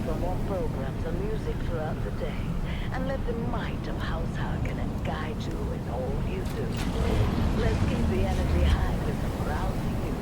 the more programs and music throughout the day, and let the might of House Harkonnen guide you in all you do. Let's keep the energy high with some rousing music.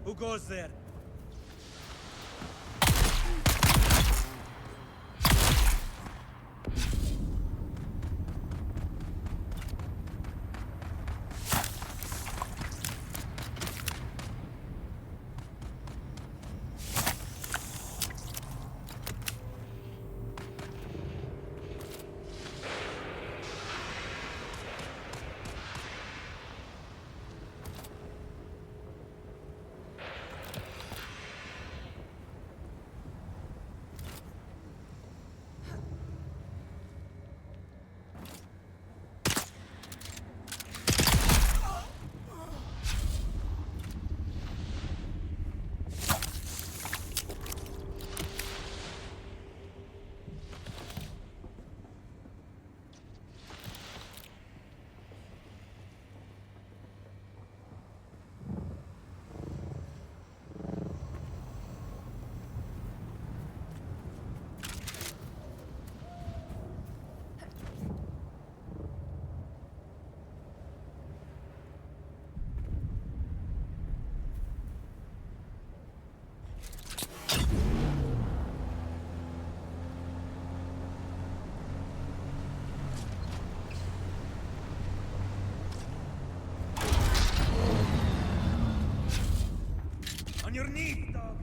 Who goes there? On your knees, dog!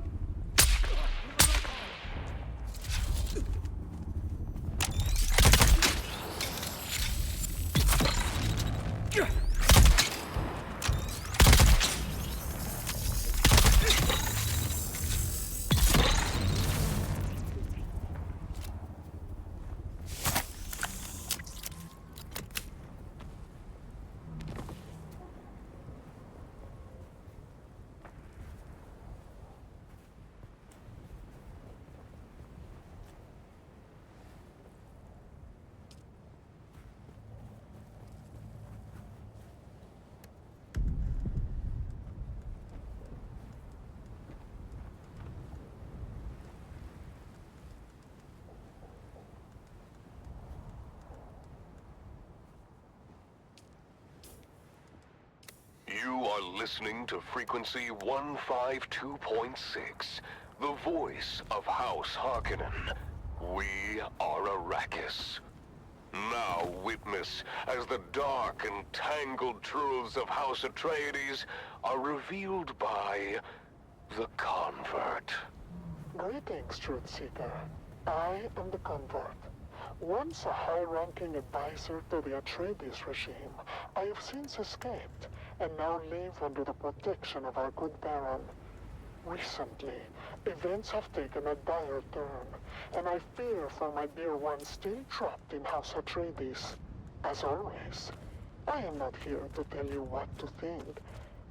You are listening to frequency 152.6, the voice of House Harkonnen. We are Arrakis. Now witness as the dark and tangled truths of House Atreides are revealed by the Convert. Greetings, Truth Seeker. I am the Convert. Once a high-ranking advisor to the Atreides regime, I have since escaped, and now live under the protection of our good Baron. Recently, events have taken a dire turn, and I fear for my dear ones still trapped in House Atreides. As always, I am not here to tell you what to think,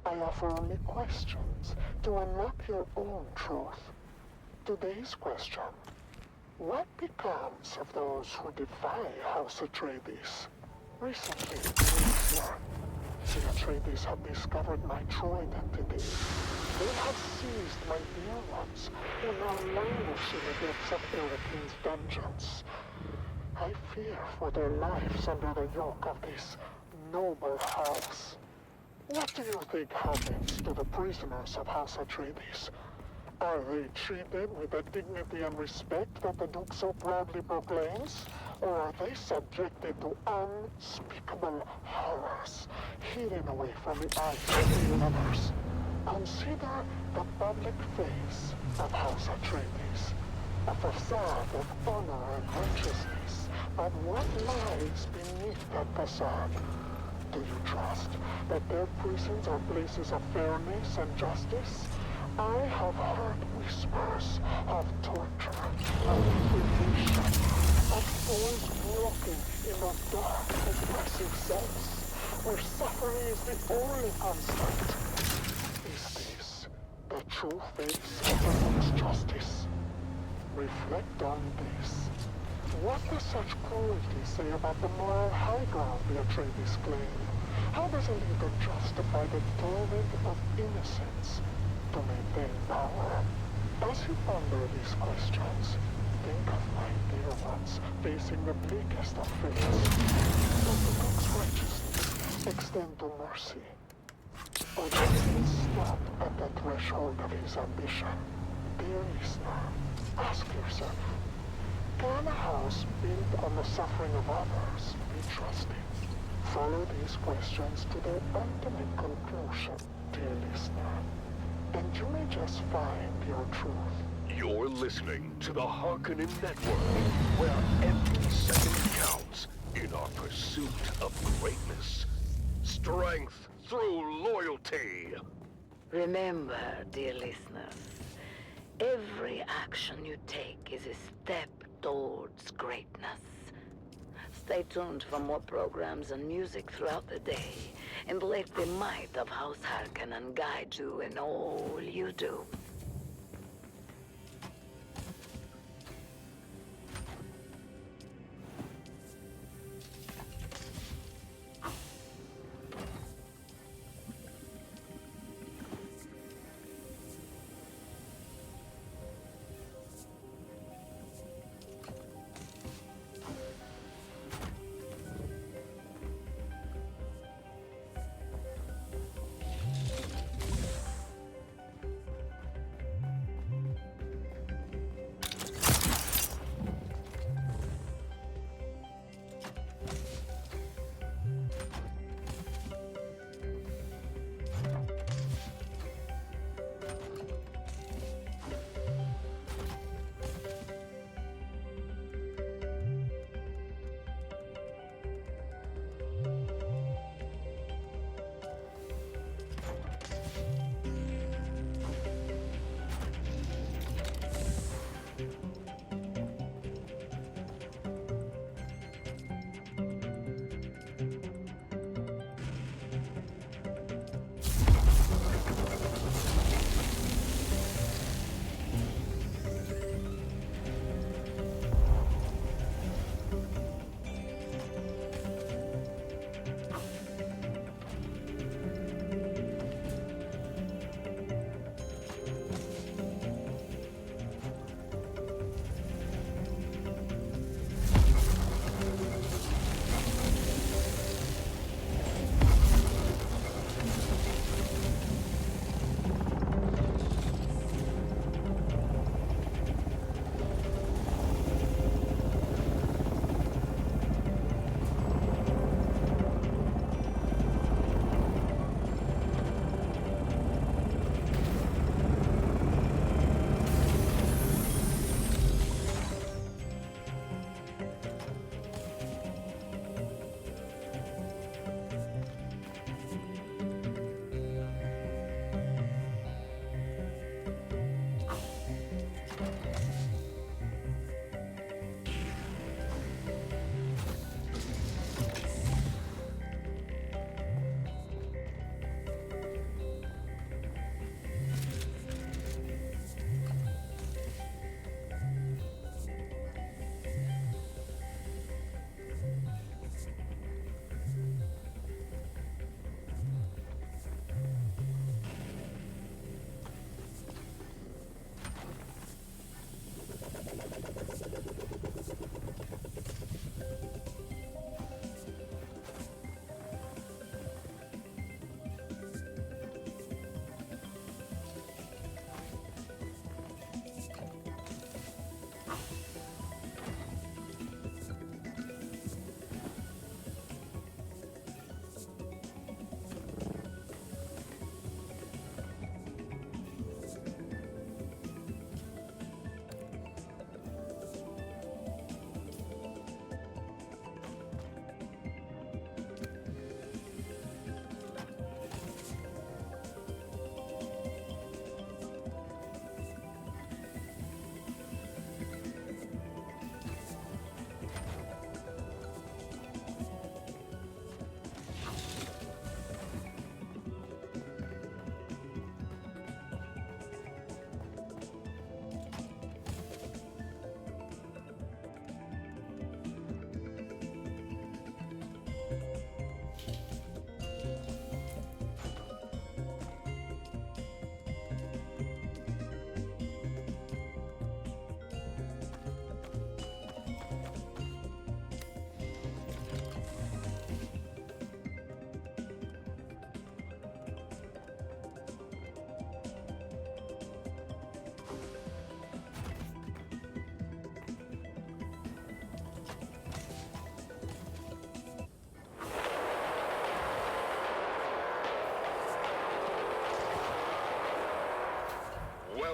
I offer only questions to unlock your own truth. Today's question: what becomes of those who defy House Atreides? Recently, we learned the Atreides have discovered my true identity. They have seized my dear ones, who now languish in the depths of Iraqine's dungeons. I fear for their lives under the yoke of this noble house. What do you think happens to the prisoners of House Atreides? Are they treated with the dignity and respect that the Duke so proudly proclaims? Or are they subjected to unspeakable horrors, hidden away from the eyes of the universe? Consider the public face of House Atreides, a facade of honor and righteousness. But what lies beneath that facade? Do you trust that their prisons are places of fairness and justice? I have heard whispers of torture, of humiliation, of souls walking in those dark, oppressive cells, where suffering is the only constant. Is this the true face of the Duke's justice? Reflect on this. What does such cruelty say about the moral high ground the Atreides claim? How does a leader justify the torment of innocence to maintain power? As you ponder these questions, think of my dear ones facing the bleakest of fates. Does the Duke's righteousness extend to mercy? Or does he stop at the threshold of his ambition? Dear listener, ask yourself, can a house built on the suffering of others be trusted? Follow these questions to their ultimate conclusion, dear listener, and you may just find your truth. You're listening to the Harkonnen Network, where every second counts in our pursuit of greatness. Strength through loyalty. Remember, dear listeners, every action you take is a step towards greatness. Stay tuned for more programs and music throughout the day, and let the might of House Harkonnen guide you in all you do.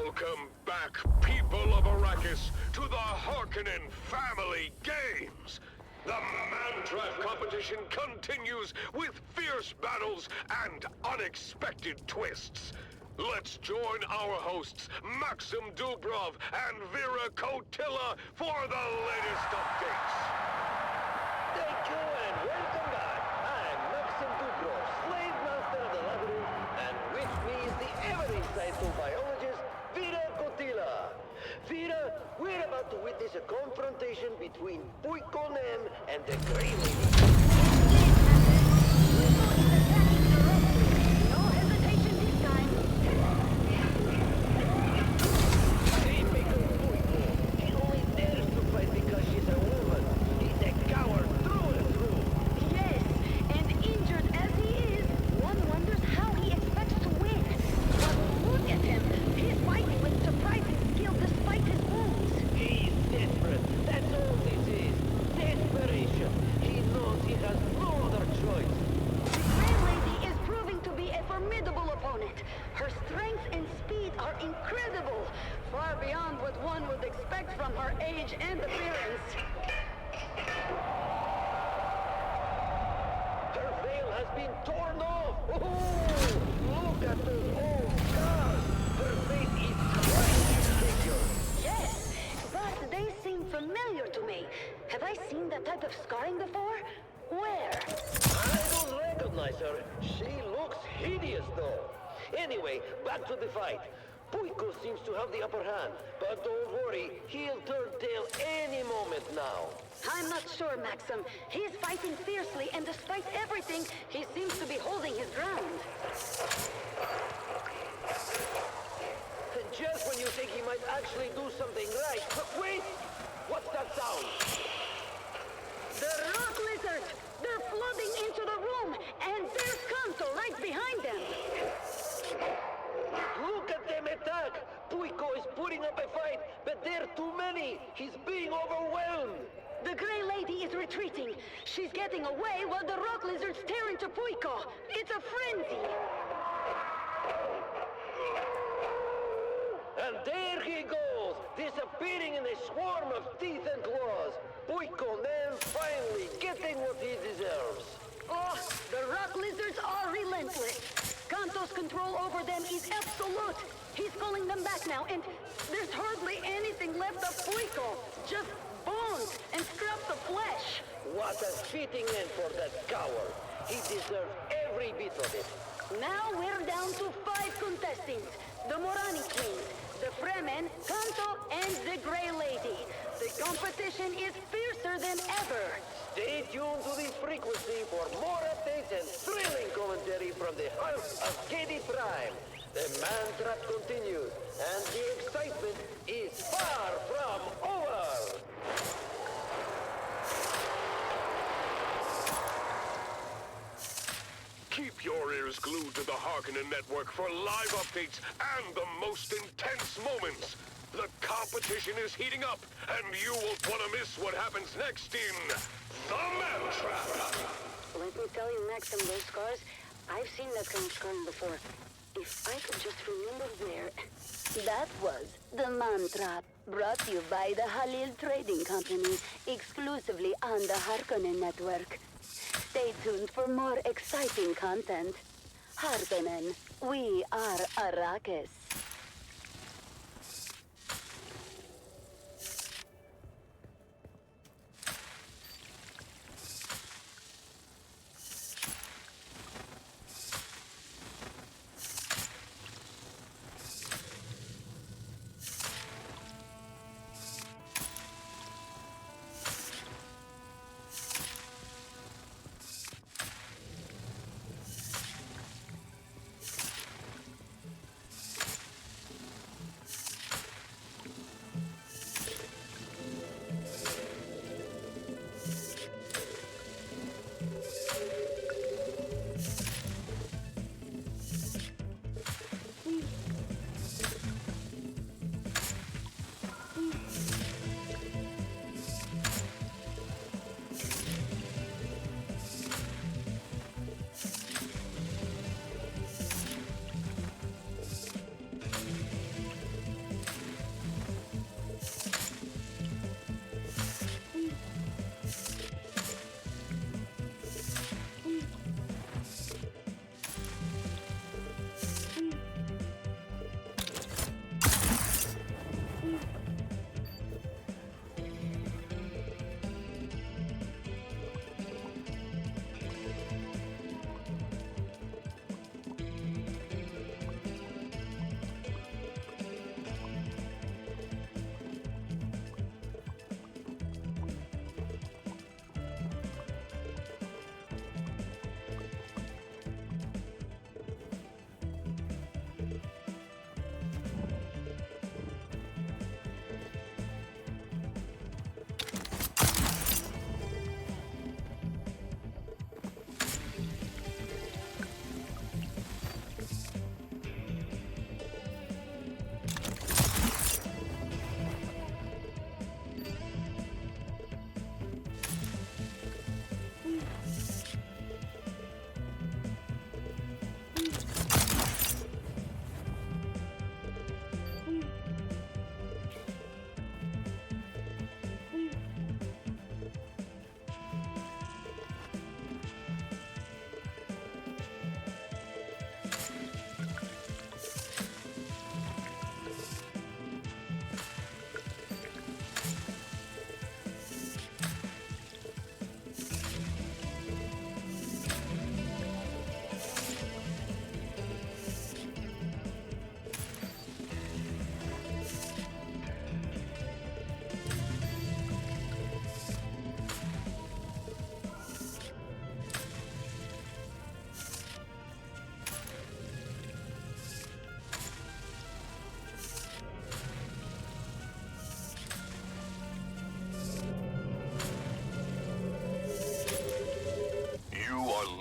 Welcome back, people of Arrakis, to the Harkonnen Family Games! The Man-Trap competition continues with fierce battles and unexpected twists. Let's join our hosts, Maxim Dubrov and Vera Kotila, for the latest updates. Thank you and welcome back. I'm Maxim Dubrov, slave master of the labyrinth, and with me is the ever-insightful biologist, Vera Kotila. Vera, we're about to witness a confrontation between Puikonem and the Grey Lady. No hesitation this time. Typical Puiko. She only dares to fight because she's a woman. He's a coward through and through. Yes, and injured as he is, one wonders how he expects to win. But look at him. He's fighting with surprising skill despite his wounds. He's desperate. That's all this is. Desperation. He knows he has no other choice. The Grey Lady is proving to be a formidable opponent. Her strength and speed are incredible, far beyond what one would expect from her age and appearance. Her veil has been torn off! Oh, look at those old scars! Her face is twice disfigured! Yes, but they seem familiar to me. Have I seen that type of scarring before? Where? I don't recognize her. She looks hideous, though. Anyway, back to the fight. Puiko seems to have the upper hand, but don't worry, he'll turn tail any moment now. I'm not sure, Maxim. He's fighting fiercely, and despite everything, he seems to be holding his ground. Just when you think he might actually do something right. But wait! What's that sound? The rock lizards! They're flooding into the room, and there's Kanto right behind them. Look at them attack! Puiko is putting up a fight, but they're too many! He's being overwhelmed! The Grey Lady is retreating. She's getting away while the rock lizards tear into Puiko. It's a frenzy. And there he goes, disappearing in a swarm of teeth and claws. Puikonem finally getting what he deserves. Oh, the rock lizards are relentless. Kanto's control over them is absolute. He's calling them back now, and there's hardly anything left of Puiko. Just bones and scraps of flesh. What a fitting end for that coward. He deserves every bit of it. Now we're down to 5 contestants. The Morani twins, the Fremen, Kanto, and the Grey Lady. The competition is fiercer than ever. Stay tuned to this frequency for more updates and thrilling commentary from the House of Katie Prime. The Man-Trap continues, and the excitement is far from over. Keep your ears glued to the Harkonnen Network for live updates and the most intense moments. The competition is heating up, and you won't want to miss what happens next in The Man-Trap. Let me tell you, Maxim, those scars, I've seen that kind of scarring before. If I could just remember where... That was The Man-Trap, brought to you by the Halil Trading Company, exclusively on the Harkonnen Network. Stay tuned for more exciting content. Harkonnen, we are Arrakis.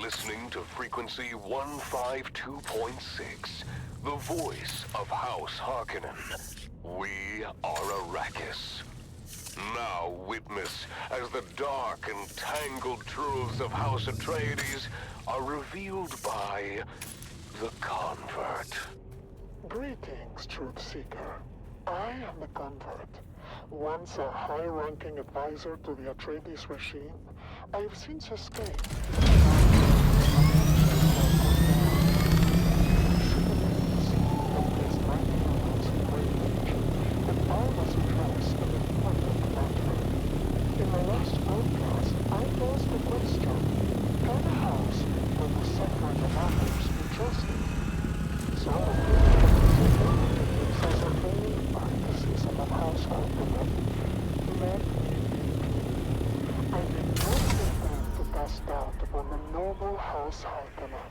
listening to frequency 152.6, the voice of House Harkonnen. We are Arrakis. Now witness as the dark and tangled truths of House Atreides are revealed by the Convert. Greetings, Truth Seeker. I am the Convert. Once a high-ranking advisor to the Atreides regime, I have since escaped. In my last broadcast, I posed the question, can a house where the suffering of others be trusted? So, as a failing criticism of House Harkonnen, let me be clear. I did not intend to cast doubt upon the noble House Harkonnen.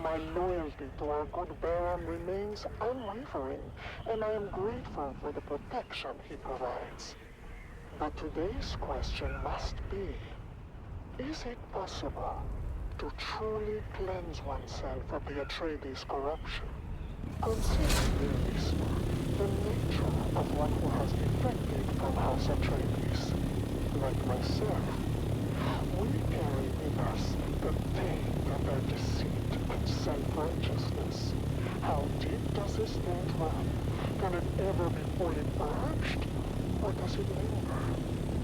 My loyalty to our good Baron remains unwavering, and I am grateful for the protection he provides. But today's question must be, is it possible to truly cleanse oneself of the Atreides corruption? Consider, dear listener, the nature of one who has defected from House Atreides. Like myself, we carry in us the taint of their deceit and self-righteousness. How deep does this taint run? Can it ever be fully purged? Or does it linger,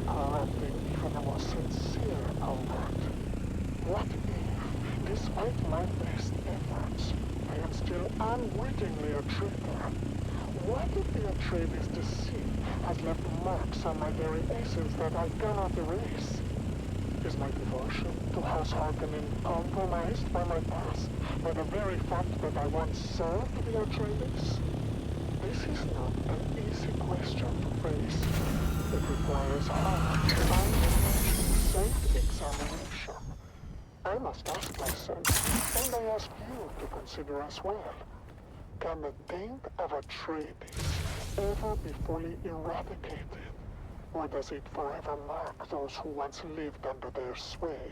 corrupting even the most sincere convert? What if, despite my best efforts, I am still unwittingly a traitor? What if the Atreides deceit has left marks on my very essence that I cannot erase? Is my devotion to House Harkonnen compromised by my past, by the very fact that I once served the Atreides? This is not an easy question to face. It requires hard, unconventional self-examination. I must ask myself, and I ask you to consider as well. Can the taint of Atreides ever be fully eradicated? Or does it forever mark those who once lived under their sway?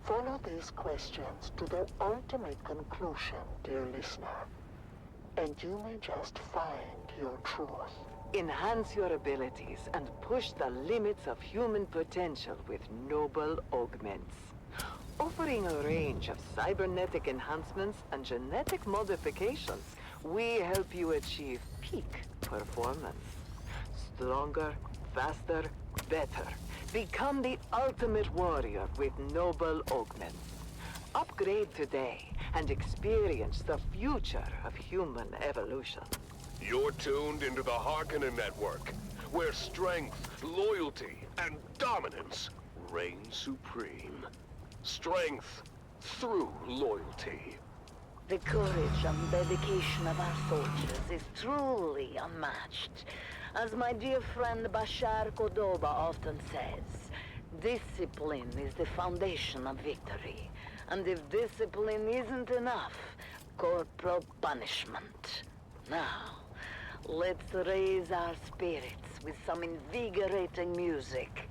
Follow these questions to their ultimate conclusion, dear listener, and you may just find your truth. Enhance your abilities and push the limits of human potential with noble augments. Offering a range of cybernetic enhancements and genetic modifications, we help you achieve peak performance. Stronger, faster, better. Become the ultimate warrior with noble augments. Upgrade today and experience the future of human evolution. You're tuned into the Harkonnen Network, where strength, loyalty, and dominance reign supreme. Strength through loyalty. The courage and dedication of our soldiers is truly unmatched. As my dear friend Bashar Cordoba often says, discipline is the foundation of victory. And if discipline isn't enough, corporal punishment. Now, let's raise our spirits with some invigorating music.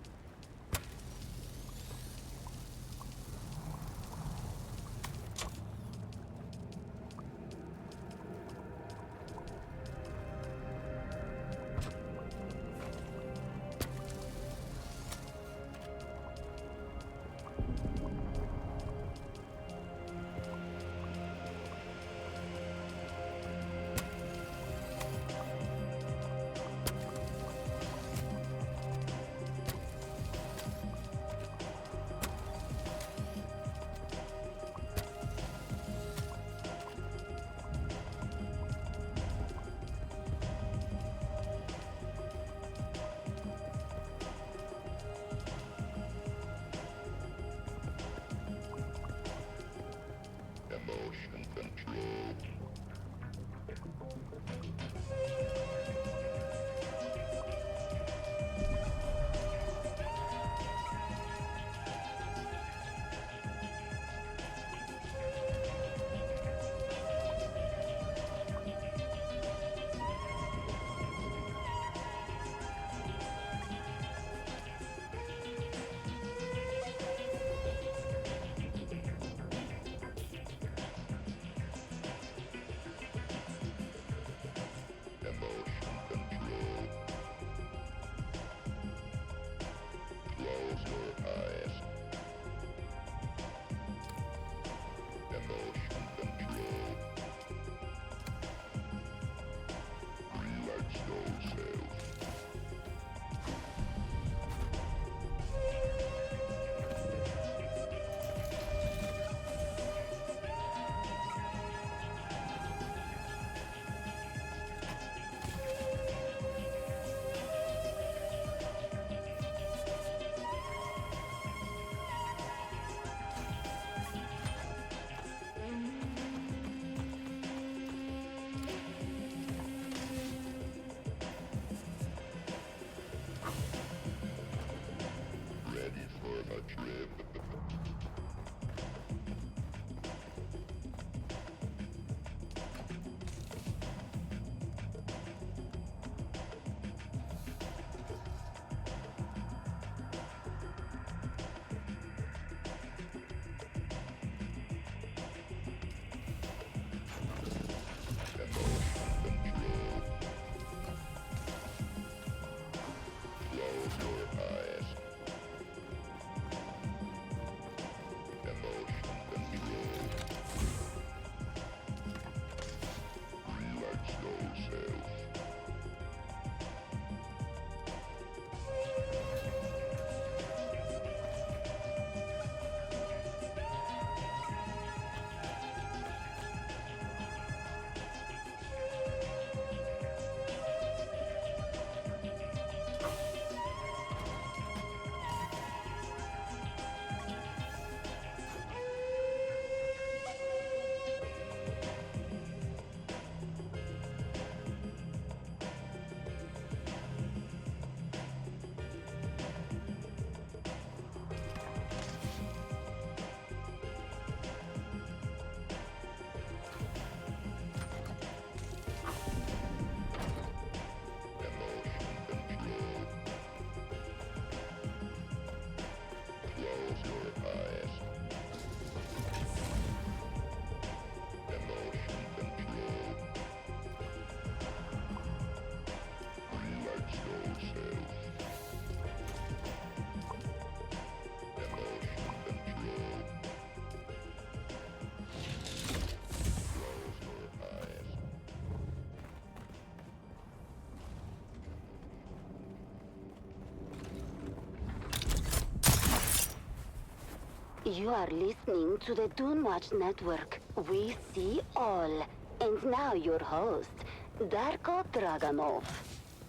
You are listening to the Dune Watch Network. We see all. And now your host, Darko Draganov.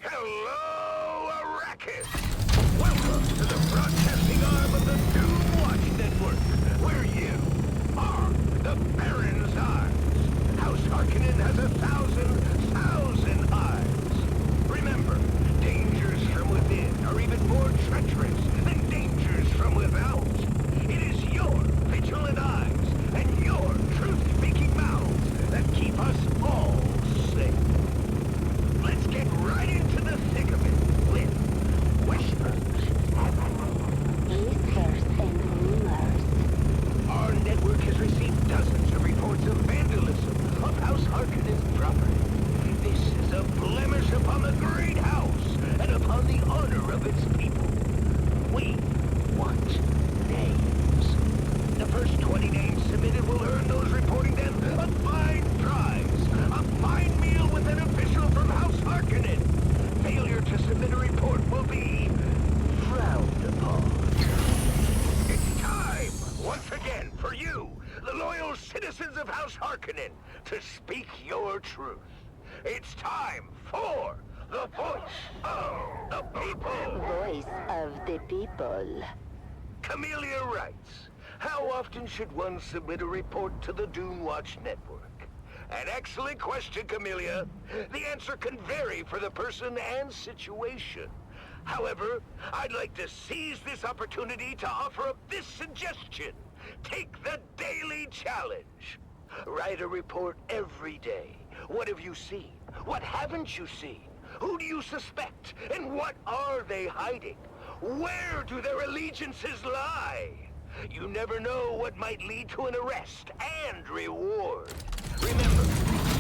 Hello, Arrakis! Welcome to the broadcasting arm of the Dune Watch Network, where you are the Baron's eyes. House Harkonnen has 1,000 eyes. Remember, dangers from within are even more treacherous than dangers from without. It is your vigilant eyes and your truth-speaking mouths that keep us all safe. Let's get right into the thick of it with whispers, Whispers and rumors. Our network has received dozens of reports of vandalism of House Harkonnen's property. This is a blemish upon the great house and upon the honor of its people. We want names. The first 20 names submitted will earn those reporting them a fine prize, a fine meal with an official from House Harkonnen. Failure to submit a report will be frowned upon. It's time, once again, for you, the loyal citizens of House Harkonnen, to speak your truth. It's time for the voice of the people. Voice of the people. Camellia writes, how often should one submit a report to the Dune Watch Network? An excellent question, Camellia. The answer can vary for the person and situation. However, I'd like to seize this opportunity to offer up this suggestion. Take the daily challenge. Write a report every day. What have you seen? What haven't you seen? Who do you suspect? And what are they hiding? Where do their allegiances lie? You never know what might lead to an arrest and reward. Remember,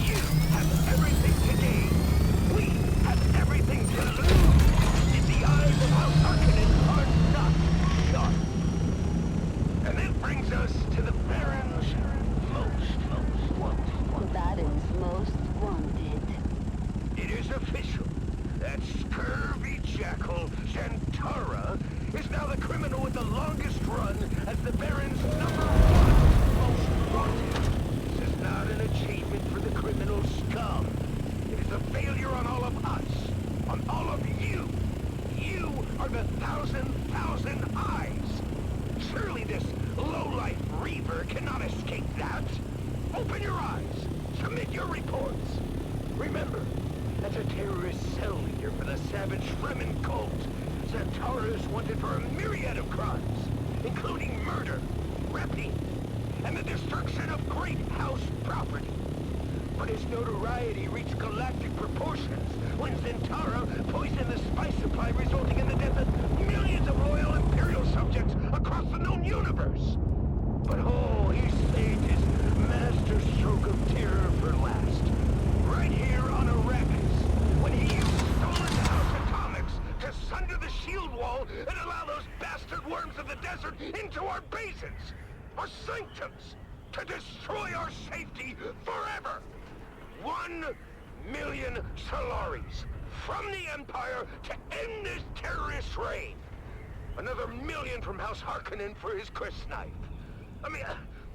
you have everything to gain. We have everything to lose. If the eyes of House Harkonnen are not sharp. And that brings us to the Baron's most wanted. Baron's most wanted. It is official. That scurvy jackal, Zantara, is now the criminal with the longest run as the Baron's #1 most wanted. This is not an achievement for the criminal scum. It is a failure on all of us, on all of you. You are the thousand eyes. Surely this low-life Reaver cannot escape that. Open your eyes. Submit your reports. Remember, as a terrorist cell leader for the savage Fremen cult, Zantara is wanted for a myriad of crimes. rapine and the destruction of great house property. But his notoriety reached galactic proportions when Zentara poisoned the spice supply, resulting in the death of millions of loyal Imperial subjects across the known universe. But oh, he saved his master stroke of terror for last. Right here on Arrakis, when he used stolen house atomics to sunder the shield wall and allow those bastard worms of the desert into our basins, our sanctums, to destroy our safety forever. 1,000,000 Solaris from the Empire to end this terrorist reign. Another 1,000,000 from House Harkonnen for his crysknife. I mean,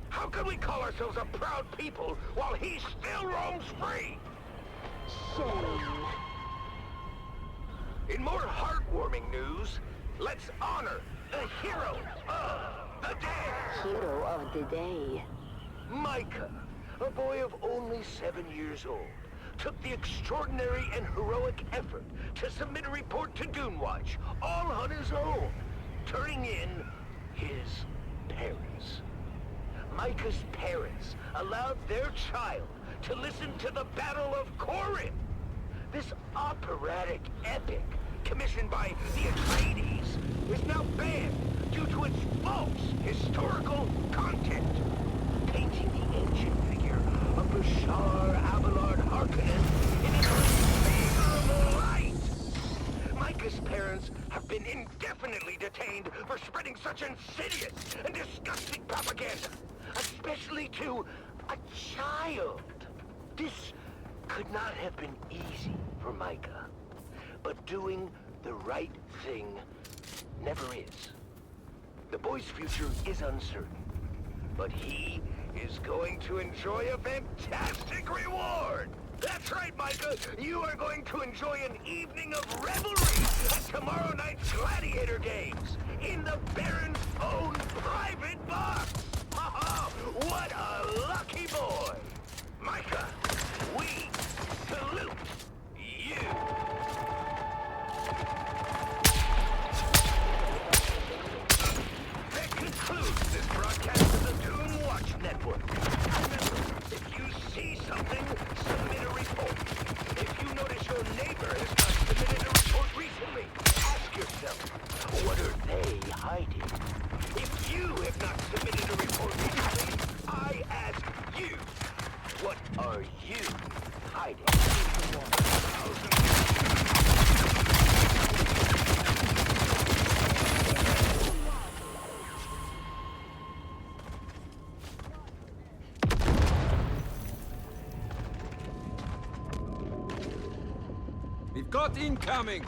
how can we call ourselves a proud people while he still roams free? Shame. In more heartwarming news, let's honor the hero of the day. Hero of the day. Micah, a boy of only 7 years old, took the extraordinary and heroic effort to submit a report to Dune Watch, all on his own, turning in his parents. Micah's parents allowed their child to listen to the Battle of Corinth. This operatic epic, commissioned by the Atreides, is now banned due to its false historical content, painting the ancient figure of Bashar Abelard Harkonnen in an unfavorable light. Micah's parents have been indefinitely detained for spreading such insidious and disgusting propaganda, especially to a child. This could not have been easy for Micah, but doing the right thing never is. The boy's future is uncertain, but he is going to enjoy a fantastic reward. That's right, Micah. You are going to enjoy an evening of revelry at tomorrow night's Gladiator Games in the Baron's own private box. What a lucky boy. Micah, we salute you. That concludes this broadcast of the Dune Watch Network. Remember, if you see something, submit a report. If you notice your neighbor has not submitted a report recently, ask yourself, what are they hiding? If you have not submitted a report recently, I ask you, what are you hiding? We've got incoming!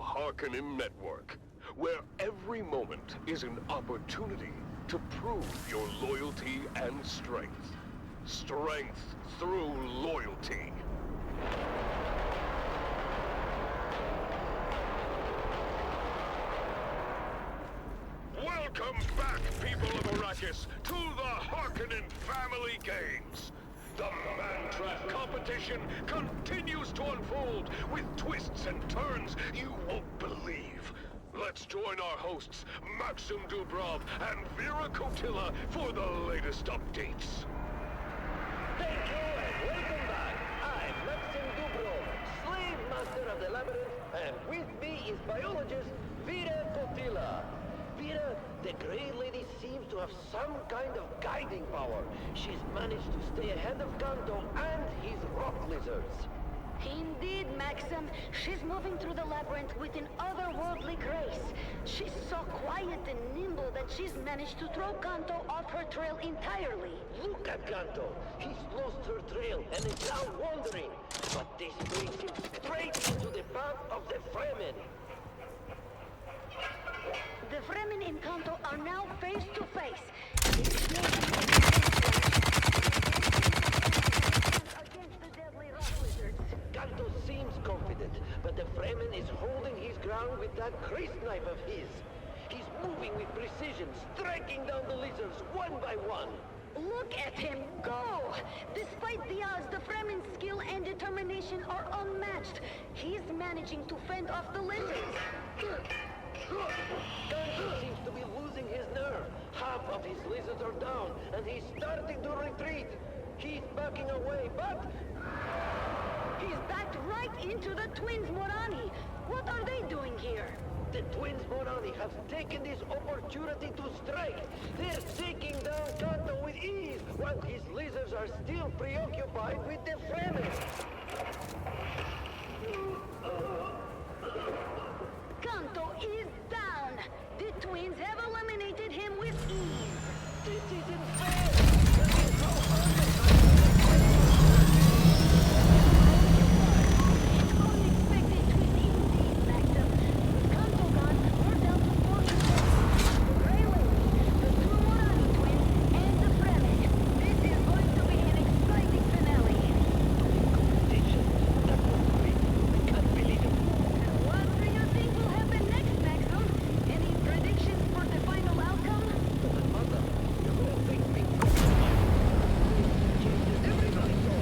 Harkonnen Network, where every moment is an opportunity to prove your loyalty and strength. Strength through loyalty. Welcome back, people of Arrakis, to the Harkonnen Family Games. The Man-Trap competition continues to unfold with twists and turns you won't believe. Let's join our hosts, Maxim Dubrov and Vera Kotila, for the latest updates. Thank you and welcome back. I'm Maxim Dubrov, slave master of the labyrinth, and with me is biologist Vera Kotila. Vera, the Grey Lady seems to have some kind of guiding power. She's managed to stay ahead of Kanto and his rock lizards. Indeed, Maxim. She's moving through the labyrinth with an otherworldly grace. She's so quiet and nimble that she's managed to throw Kanto off her trail entirely. Look at Kanto. He's lost her trail and is now wandering. But this brings him straight into the path of the Fremen. The Fremen and Kanto are now face to face. Against the deadly rock lizards. Kanto seems confident, but the Fremen is holding his ground with that crisp knife of his. He's moving with precision, striking down the lizards one by one. Look at him go! Despite the odds, the Fremen's skill and determination are unmatched. He's managing to fend off the lizards. Kanto seems to be losing his nerve. Half of his lizards are down, and he's starting to retreat. He's backing away, but... He's backed right into the twins Morani. What are they doing here? The twins Morani have taken this opportunity to strike. They're taking down Kanto with ease, while his lizards are still preoccupied with the Fremen. Kanto is down. The twins have eliminated him with ease. This isn't fair! Unexpected twist indeed, Maxim. With Kanto gone, we're down to 4 contestants. The Grey Lady, the 2 Morani twins, and the Fremen. This is going to be an exciting finale. That was great. I can't believe it. What do you think will happen next, Maxim? Any predictions for the final outcome? Mother, the whole thing being changes everybody saw.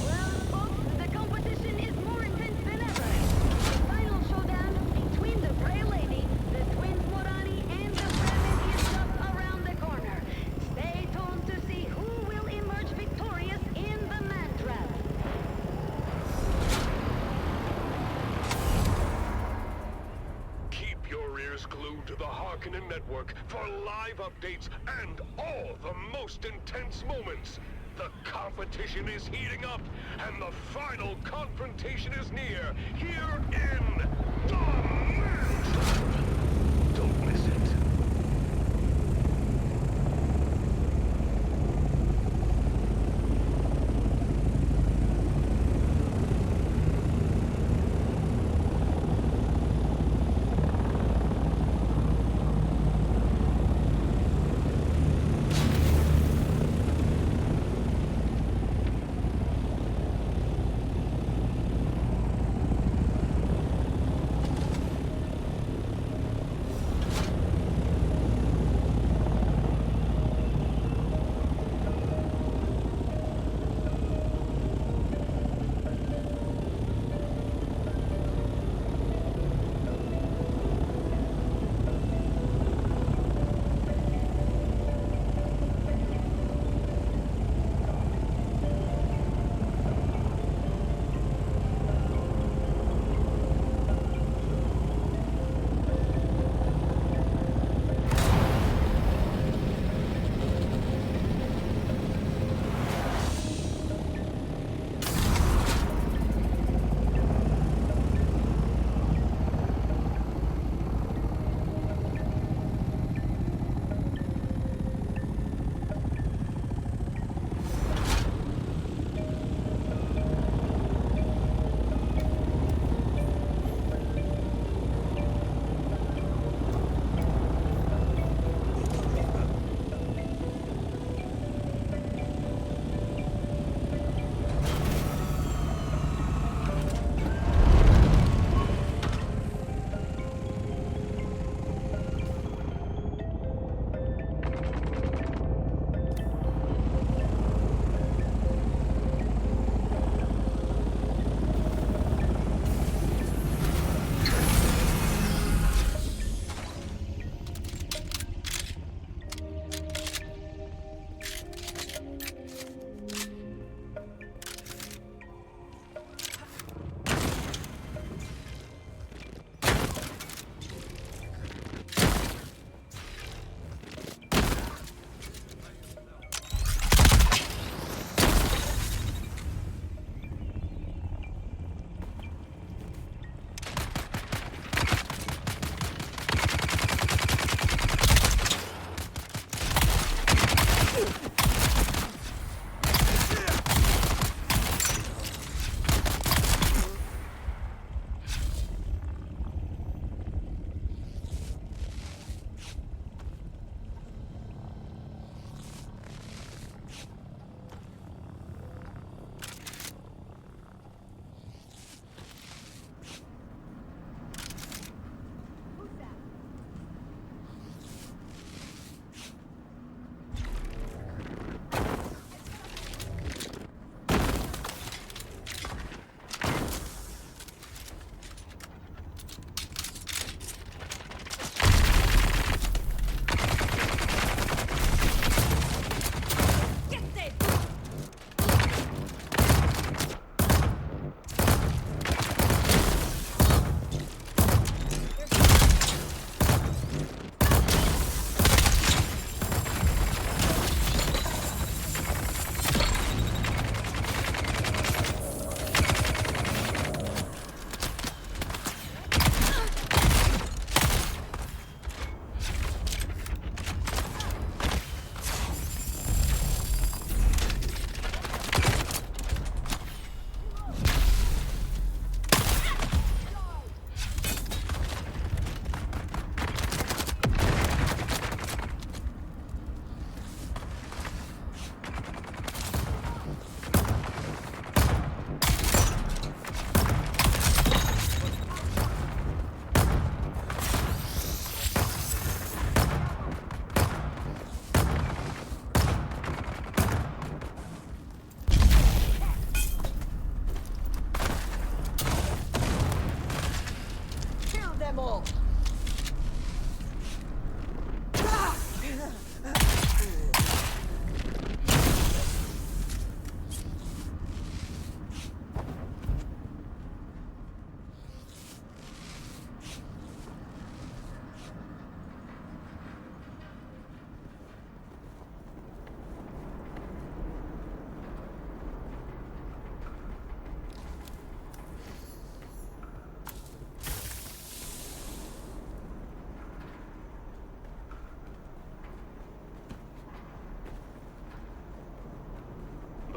Well, folks, the competition is more intense than ever. The final showdown between the Grey Lady, the twins Morani, and the Fremen is just around the corner. Stay tuned to see who will emerge victorious in the Man-Trap. Keep your ears glued to the Harkonnen Network for live updates and all the most intense moments. The competition is heating up, and the final confrontation is near, here in the Man-Trap. Don't miss it.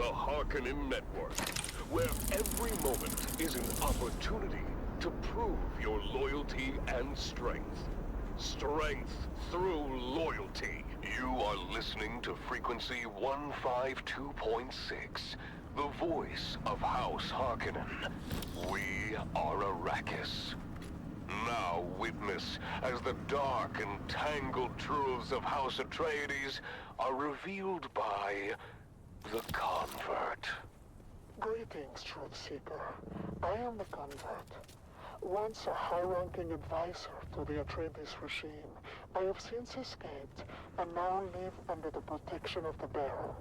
the Harkonnen Network, where every moment is an opportunity to prove your loyalty and strength. Strength through loyalty. You are listening to frequency 152.6, the voice of House Harkonnen. We are Arrakis. Now witness as the dark and tangled truths of House Atreides are revealed by the Convert. Greetings, Truth Seeker. I am the Convert. Once a high-ranking advisor to the Atreides regime, I have since escaped and now live under the protection of the Bearer.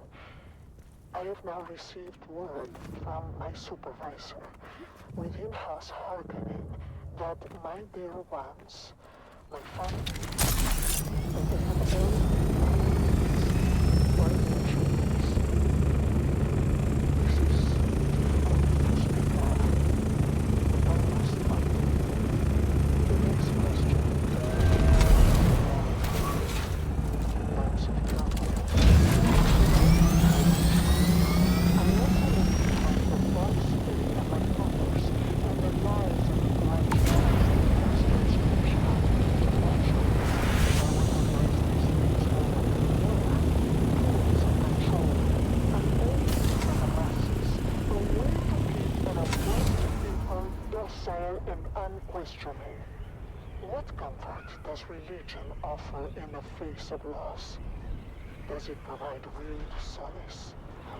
I have now received word from my supervisor within House Harkonnen that my dear ones, my family, that they have all been by the Atreides. This is difficult to speak of, but I must find the next question. Answer carefully. I also look behind the false faith of my fathers and the lies of the blind tribes that monsters push out. Naturally, if I would realize these things for what they were, tools of control, an aid to the masses, a way to keep an oppressed people docile and unquestioning. What comfort does religion offer in the face of loss? Does it provide real solace?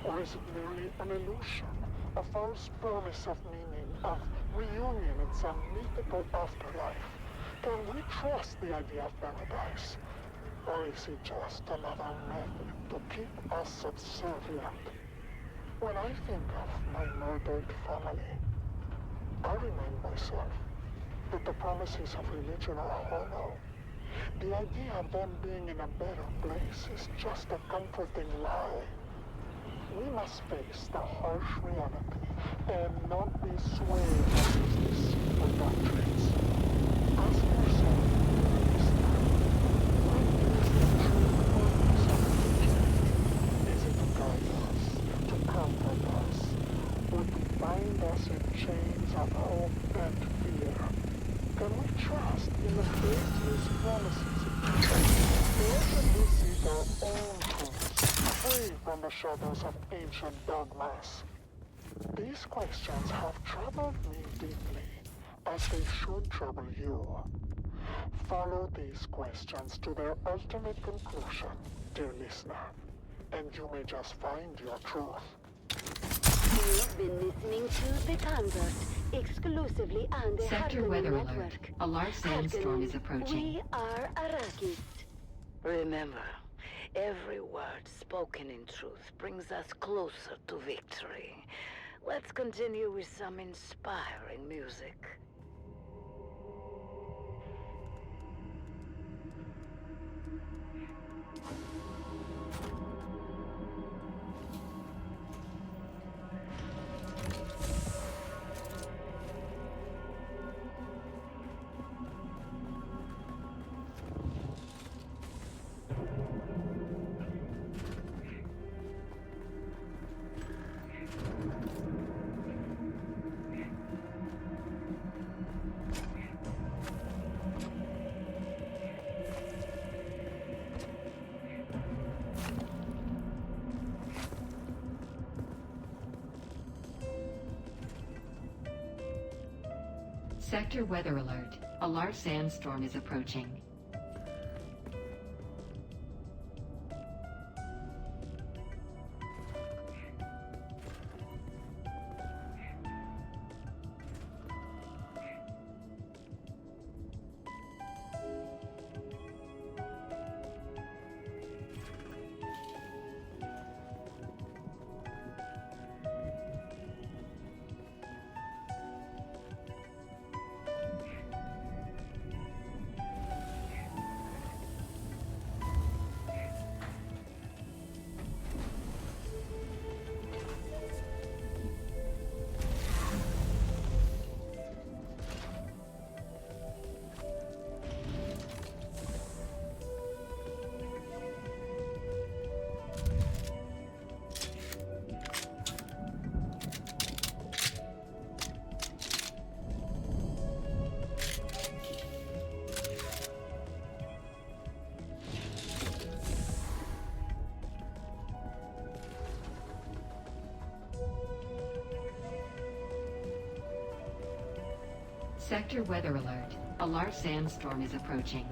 Or is it merely an illusion? A false promise of meaning, of reunion in some mythical afterlife? Can we trust the idea of paradise? Or is it just another method to keep us subservient? When I think of my murdered family, I remind myself that the promises of religion are hollow. The idea of them being in a better place is just a comforting lie. We must face the harsh reality and not be swayed by these deceitful doctrines. Ask yourself, listener, what is the true purpose of religion? Is it to guide us, to comfort us, or to bind us in chains of hope and fear? Can we trust in the faithless promises of people, or should we seek our own truths, free from the shadows of ancient dogmas? These questions have troubled me deeply, as they should trouble you. Follow these questions to their ultimate conclusion, dear listener, and you may just find your truth. You've been listening to The Convert, exclusively on the Sector Harkonnen weather alert. Network. A large sandstorm Harkonnen, is approaching. we are Arrakis. Remember, every word spoken in truth brings us closer to victory. Let's continue with some inspiring music. Sector weather alert. A large sandstorm is approaching. Sector weather alert. A large sandstorm is approaching.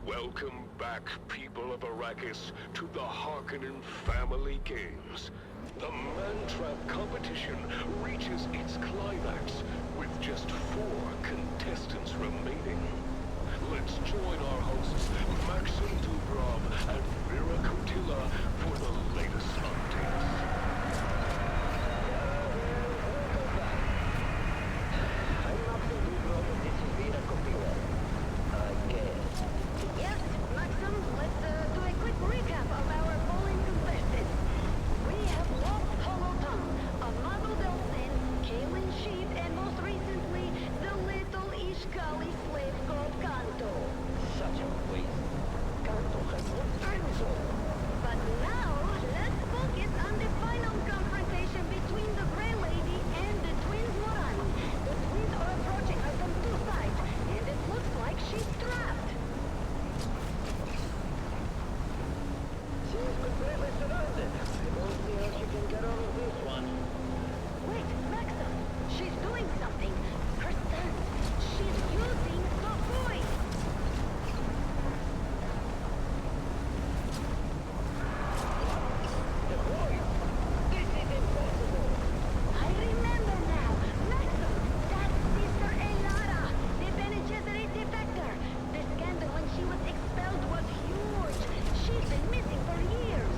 Welcome back, people of Arrakis, to the Harkonnen Family Games. The Mantrap competition reaches its climax with just 4 contestants remaining. Let's join our hosts, Maxim Dubrov and Vera Kotila, for the latest updates. Welcome back. I'm Maxim Dubrov and this is Vera Kotila. I guess. Yes, Maxim, let's do a quick recap of our fallen contestants. We have lost Hollow Tongue, Amado Delsin, Kaelin Sheep, and most recently, the little Ishkali slave called Kanto. Such a waste. Kanto has no friends. But now, let's focus on the final confrontation between the Grey Lady and the twins Morani. The twins are approaching her from 2 sides, and it looks like she's trapped. She's completely surrounded. I don't see how she can get out of this one. Wait, Maxim, she's doing something. Her stance. She's using the voice. The voice! This is impossible! I remember now. Maxim, that's Sister Elara, the Bene Gesserit defector. The scandal when she was expelled was huge. She's been missing for years.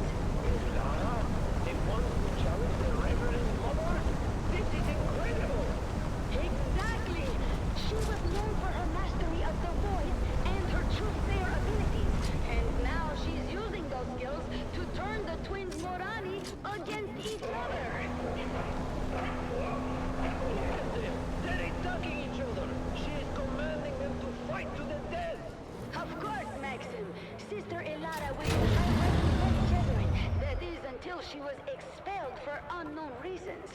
Lara? The one who challenged the Reverend Mother? This is incredible! Exactly. She was known for her mastery of the voice and her truth-sayer abilities. And now she's using those skills to turn the twins Morani against each other. Look at them! They're attacking each other! She is commanding them to fight to the death! Of course, Maxim. Sister Elara was a high-ranking Bene Gesserit. That is, until she was expelled for unknown reasons.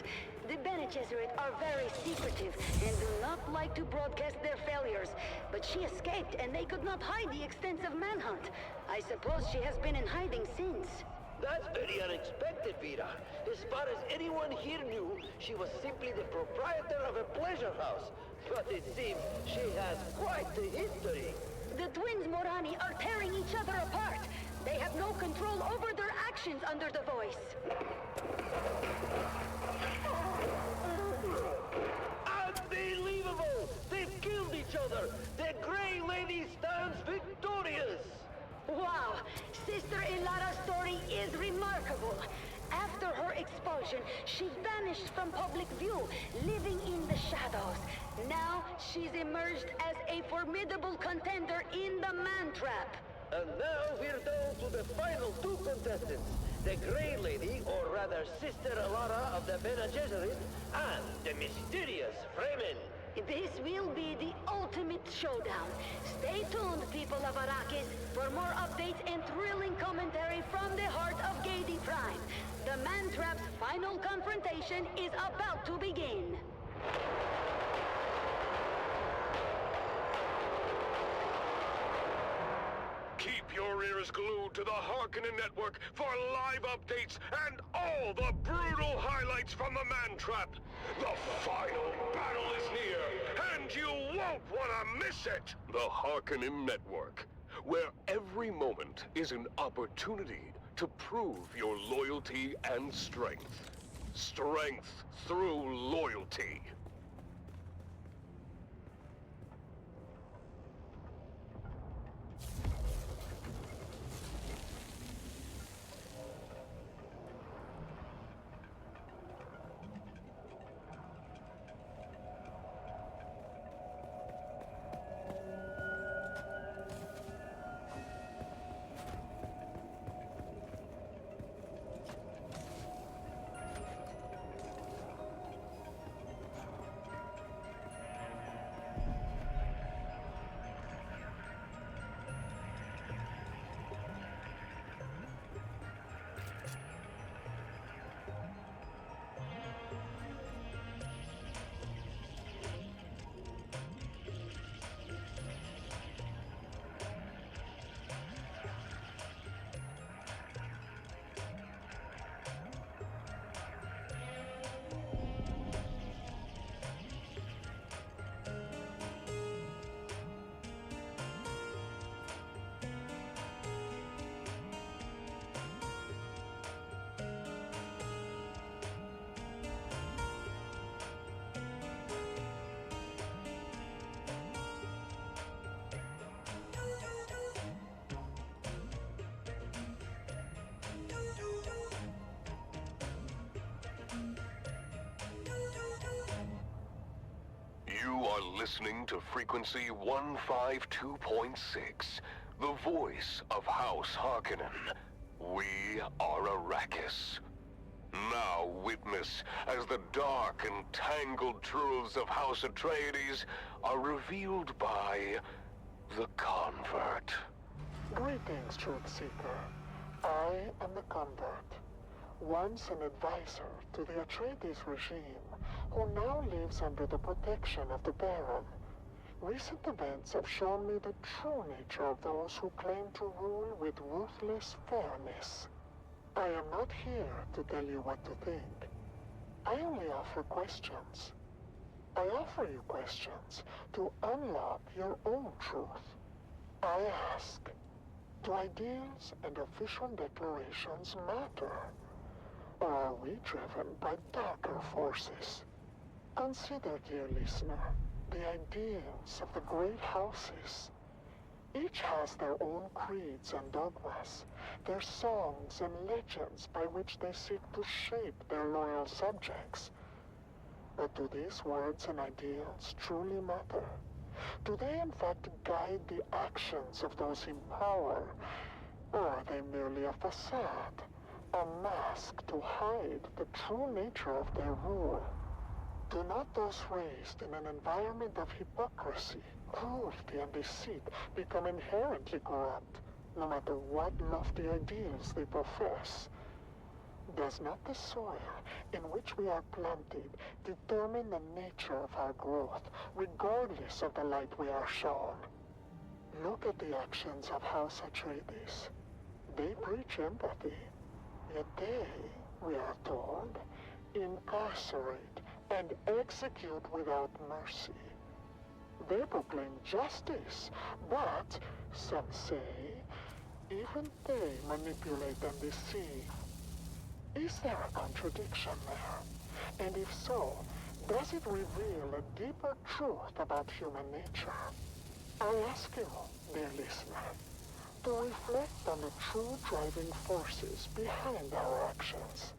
The Bene Gesserit are very secretive and do not like to broadcast their failures. But she escaped, and they could not hide the extensive manhunt. I suppose she has been in hiding since. That's very unexpected, Vera. As far as anyone here knew, she was simply the proprietor of a pleasure house. But it seems she has quite the history. The twins Morani are tearing each other apart. They have no control over their actions under the voice. Unbelievable! They've killed each other! The Grey Lady stands victorious! Wow! Sister Elara's story is remarkable. After her expulsion, she vanished from public view, living in the shadows. Now, she's emerged as a formidable contender in the Mantrap. And now we're down to the final 2 contestants. The Grey Lady, or rather Sister Alara of the Bene Gesserit, and the mysterious Fremen. This will be the ultimate showdown. Stay tuned, people of Arrakis, for more updates and thrilling commentary from the heart of Gadi Prime. The Man-Trap's final confrontation is about to begin. Keep your ears glued to the Harkonnen Network for live updates and all the brutal highlights from the Man-Trap. The final battle is here, and you won't want to miss it! The Harkonnen Network, where every moment is an opportunity to prove your loyalty and strength. Strength through loyalty. You are listening to frequency 152.6, the voice of House Harkonnen. We are Arrakis. Now witness as the dark and tangled truths of House Atreides are revealed by the Convert. Greetings, Truth Seeker. I am the Convert, once an advisor to the Atreides regime, who now lives under the protection of the Baron. Recent events have shown me the true nature of those who claim to rule with ruthless fairness. I am not here to tell you what to think. I only offer questions. I offer you questions to unlock your own truth. I ask, do ideals and official declarations matter? Or are we driven by darker forces? Consider, dear listener, the ideals of the great houses. Each has their own creeds and dogmas, their songs and legends by which they seek to shape their loyal subjects. But do these words and ideals truly matter? Do they in fact guide the actions of those in power? Or are they merely a facade, a mask to hide the true nature of their rule? Do not those raised in an environment of hypocrisy, cruelty, and deceit become inherently corrupt, no matter what lofty ideals they profess? Does not the soil in which we are planted determine the nature of our growth, regardless of the light we are shown? Look at the actions of House Atreides. They preach empathy, yet they, we are told, incarcerate and execute without mercy. They proclaim justice, but, some say, even they manipulate and deceive. Is there a contradiction there? And if so, does it reveal a deeper truth about human nature? I ask you, dear listener, to reflect on the true driving forces behind our actions.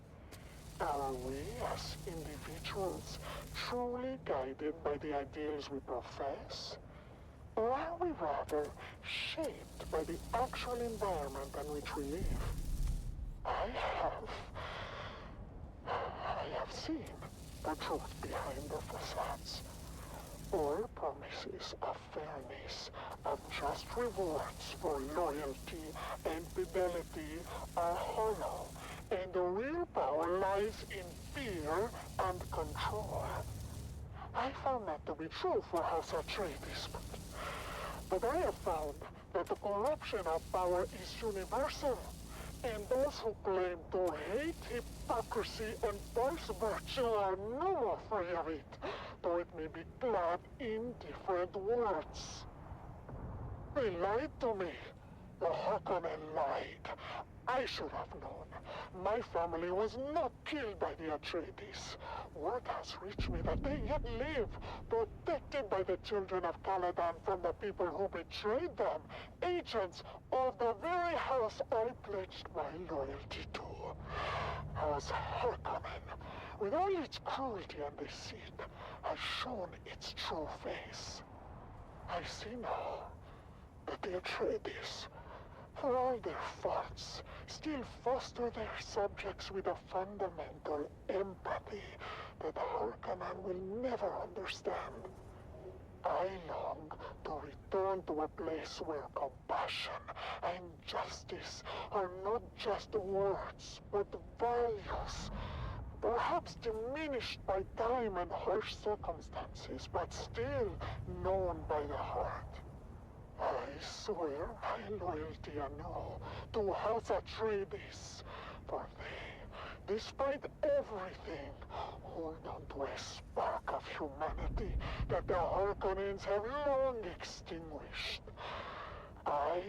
Are we, as individuals, truly guided by the ideals we profess? Or are we rather shaped by the actual environment in which we live? I have seen the truth behind the facades. All promises of fairness, of just rewards for loyalty and fidelity are hollow, and the real power lies in fear and control. I found that to be true for House Atreides, but I have found that the corruption of power is universal, and those who claim to hate hypocrisy and false virtue are no more free of it, though it may be clad in different words. They lied to me. The Harkonnen lied. I should have known. My family was not killed by the Atreides. Word has reached me that they yet live, protected by the children of Caladan from the people who betrayed them, agents of the very house I pledged my loyalty to. House Harkonnen, with all its cruelty and deceit, has shown its true face. I see now that the Atreides, for all their faults, still foster their subjects with a fundamental empathy that Harkonnen will never understand. I long to return to a place where compassion and justice are not just words, but values. Perhaps diminished by time and harsh circumstances, but still known by the heart. I swear my loyalty anew to House Atreides, for they, despite everything, hold on to a spark of humanity that the Harkonnens have long extinguished. I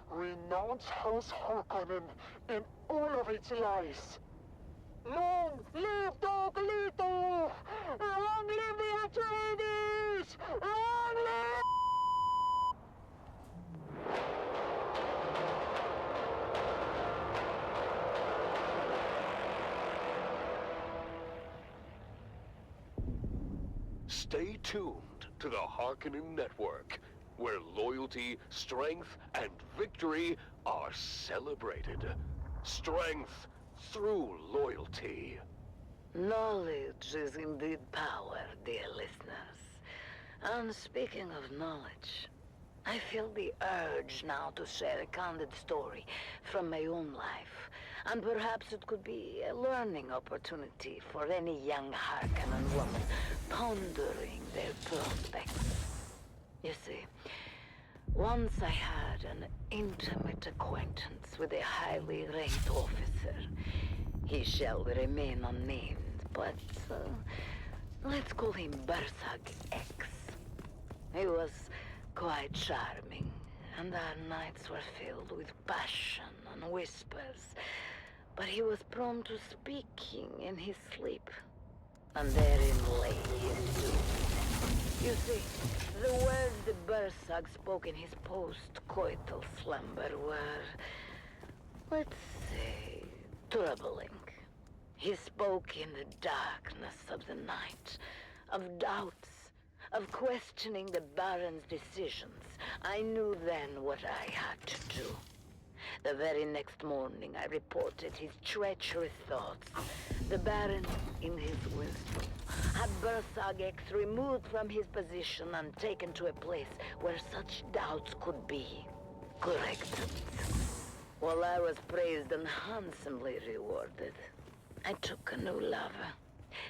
renounce House Harkonnen and all of its lies. Long live Dark Leto! Long live the Atreides! Long live... Stay tuned to the Harkonnen Network, where loyalty, strength, and victory are celebrated. Strength through loyalty. Knowledge is indeed power, dear listeners. And speaking of knowledge, I feel the urge now to share a candid story from my own life. And perhaps it could be a learning opportunity for any young Harkonnen woman pondering their prospects. You see, once I had an intimate acquaintance with a highly ranked officer. He shall remain unnamed, but let's call him Bersag X. He was quite charming, and our nights were filled with passion and whispers. But he was prone to speaking in his sleep, and therein lay his doom. You see, the words that Bersag spoke in his post-coital slumber were, let's say, troubling. He spoke in the darkness of the night, of doubts, of questioning the Baron's decisions. I knew then what I had to do. The very next morning I reported his treacherous thoughts. The Baron, in his wisdom, had Bersag X removed from his position and taken to a place where such doubts could be corrected. While I was praised and handsomely rewarded, I took a new lover.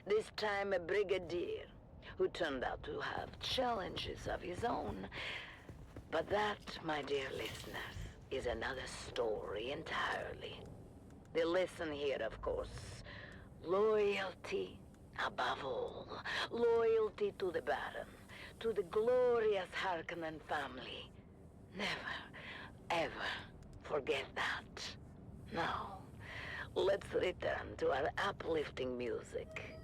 This time a brigadier, who turned out to have challenges of his own. But that, my dear listeners, is another story entirely. The lesson here, of course, loyalty above all. Loyalty to the Baron, to the glorious Harkonnen family. Never, ever forget that. Now, let's return to our uplifting music.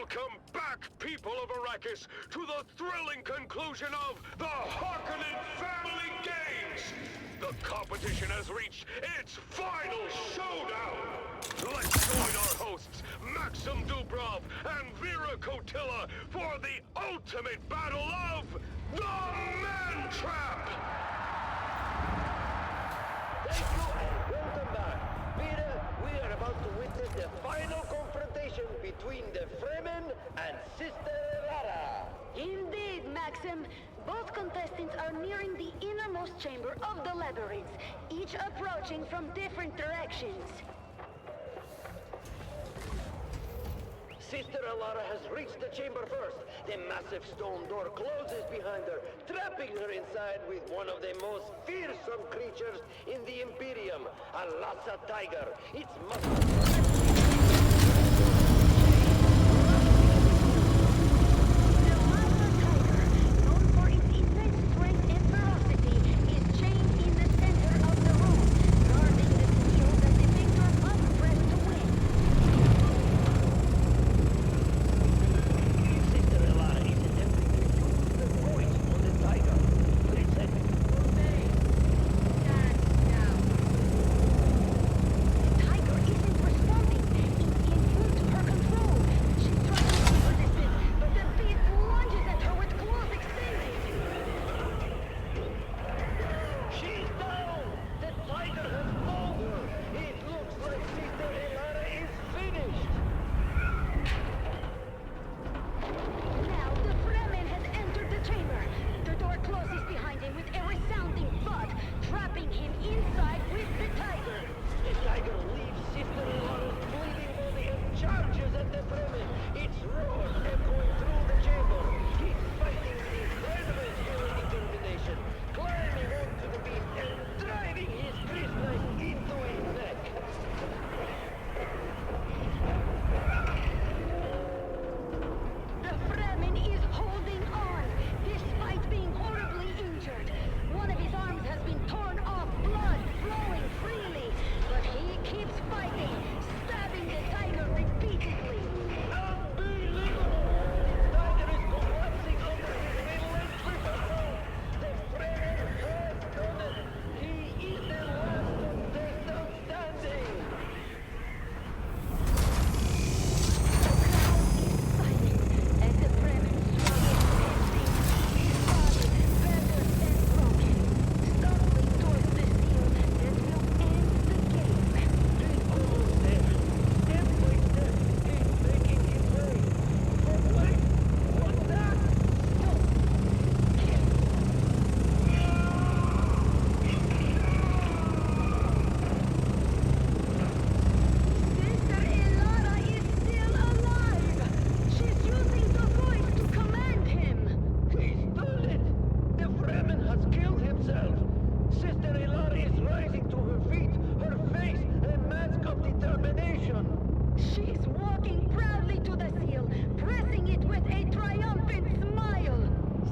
Welcome back, people of Arrakis, to the thrilling conclusion of the Harkonnen Family Games! The competition has reached its final showdown! Let's join our hosts, Maxim Dubrov and Vera Kotila, for the ultimate battle of the Man Trap! Thank you and welcome back. Peter, we are about to witness the final confrontation between the Fremen and Sister Lara. Indeed, Maxim. Both contestants are nearing the innermost chamber of the labyrinth, each approaching from different directions. Sister Alara has reached the chamber first. The massive stone door closes behind her, trapping her inside with one of the most fearsome creatures in the Imperium, a Lhasa tiger. Its muscles... The Lhasa tiger, known for its immense strength and ferocity, is chained in the center of the room, guarding the seal that the victor must press to win. Sister Alara is attempting to use the voice on the tiger. Listen. The tiger isn't responding. It's infused her control. She's trying to be resistant, but the beast lunges at her with claws extended. She's down! The tiger has mauled her! It looks like Sister Alara is finished! Now the Fremen has entered the chamber. The door closes behind him with a resounding thud, trapping him inside with the tiger. The tiger leaves Sister Alara's bleeding body and charges at the Fremen. Its roar echoing through the chamber. He's fighting with incredible skill and determination, climbing onto the beast and driving his wrist knife into his neck. The Fremen is holding on, despite being horribly injured. One of his arms has been torn off, blood flowing freely, but he keeps fighting, stabbing the tiger repeatedly. Unbelievable! The tiger is collapsing under his relentless assault. The Fremen has done it. He is the last contestant standing. Silent as the Fremen struggle panting, his body battered and broken, stumbling towards the seal that will end the game. He's almost there. Step by step, he's making his way. But wait, what's that? Sister Elara is still alive! She's using the voice to command him! He's done it! The Fremen has killed himself! Sister Alara is rising to her feet, her face a mask of determination! She's walking proudly to the seal, pressing it with a triumphant smile.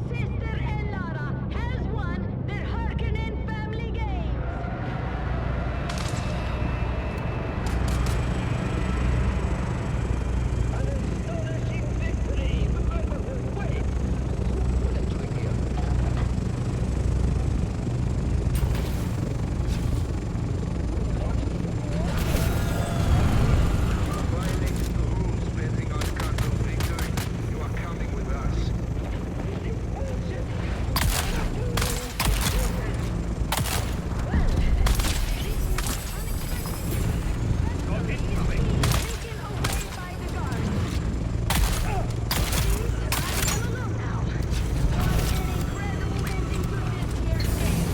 Sister Elara has won the Harkonnen Family Games! An astonishing victory! Wait! Who pulled the trigger? Violated the rules, planting on control victory. You are coming with us. This is bullshit! Well, this is unexpected. Taken away by the guards. I am alone now. What an incredible ending to this year's game.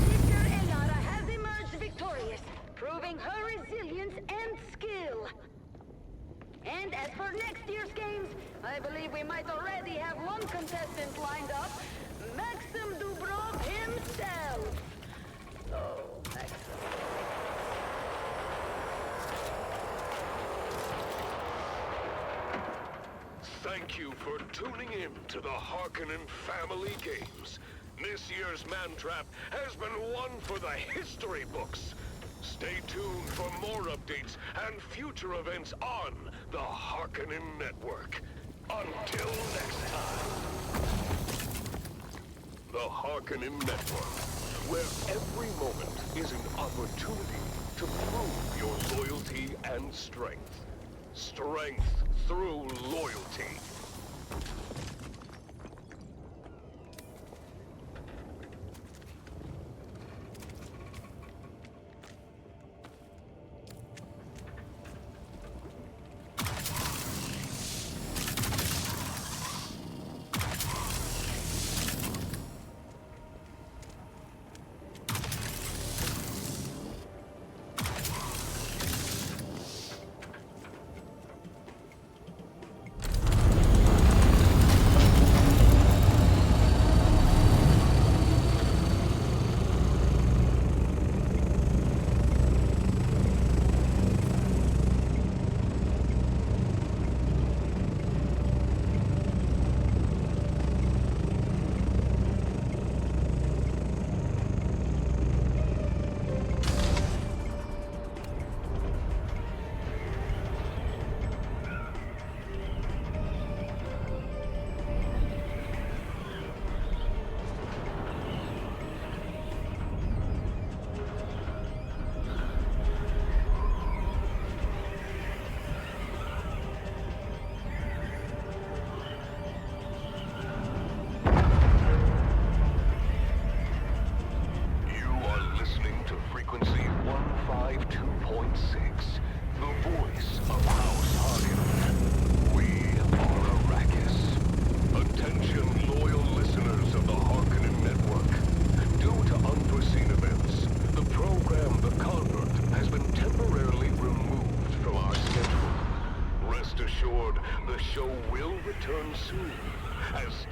Sister Elara has emerged victorious, proving her resilience and skill. And as for next year's games, I believe we might already have one contestant lined up, Maxim Dubrov himself. Oh, Maxim. Thank you for tuning in to the Harkonnen Family Games. This year's Man Trap has been one for the history books. Stay tuned for more updates and future events on the Harkonnen Network. Until next time. The Harkonnen Network, where every moment is an opportunity to prove your loyalty and strength. Strength through loyalty.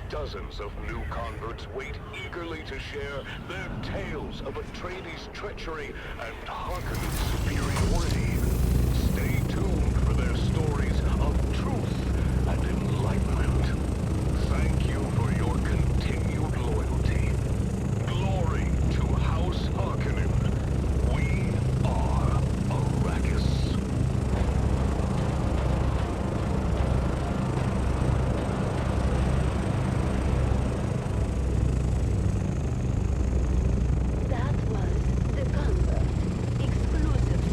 Dozens of new converts wait eagerly to share their tales of Atreides' treachery and Harkonnen's superiority. Stay tuned for their stories of truth and enlightenment. Thank you for your continued loyalty. Glory to House Harkonnen. We are Arrakis. That was The Convert, exclusively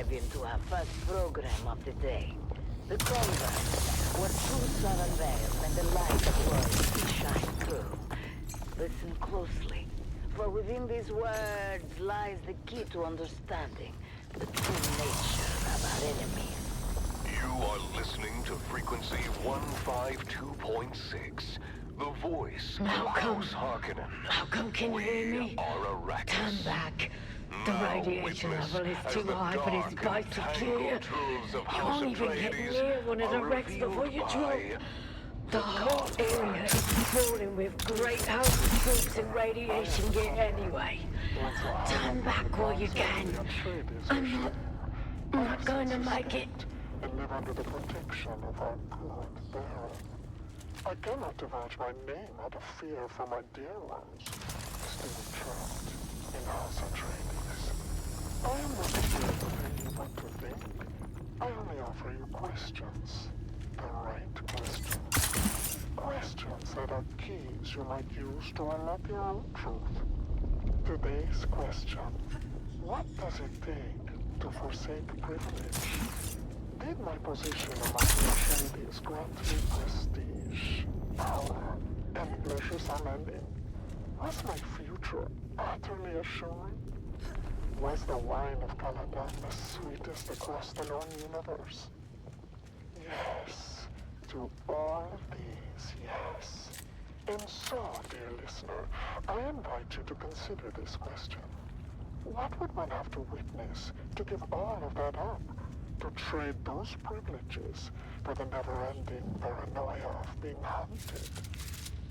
dive into our first program of the day. The convert, where truths are unveiled and the light of words shine through. Listen closely, for within these words lies the key to understanding the true nature of our enemies. You are listening to frequency 152.6. The voice of House Harkonnen. How come can you hear me? We are Arrakis. Turn back. The Now radiation witness level is as too the high for this dark device and to clear. tangled truths of You House won't even get Atreides near one of the are wrecks before you revealed drop. by The whole area is crawling with great house troops and radiation gear anyway. Turn back while you can. I'm not going to make it. And live under the protection of our good Baron. I cannot divulge my name out of fear for my dear ones, still trapped in House Atreides. I am not here to tell you what to think. I only offer you questions. The right questions. Questions that are keys you might use to unlock your own truth. Today's question: what does it take to forsake privilege? Did my position among the Atreides grant me prestige, power, and pleasures unending? Was my future utterly assured? Was the wine of Caladan the sweetest across the known universe? Yes, to all of these, yes. And so, dear listener, I invite you to consider this question. What would one have to witness to give all of that up? To trade those privileges for the never-ending paranoia of being hunted?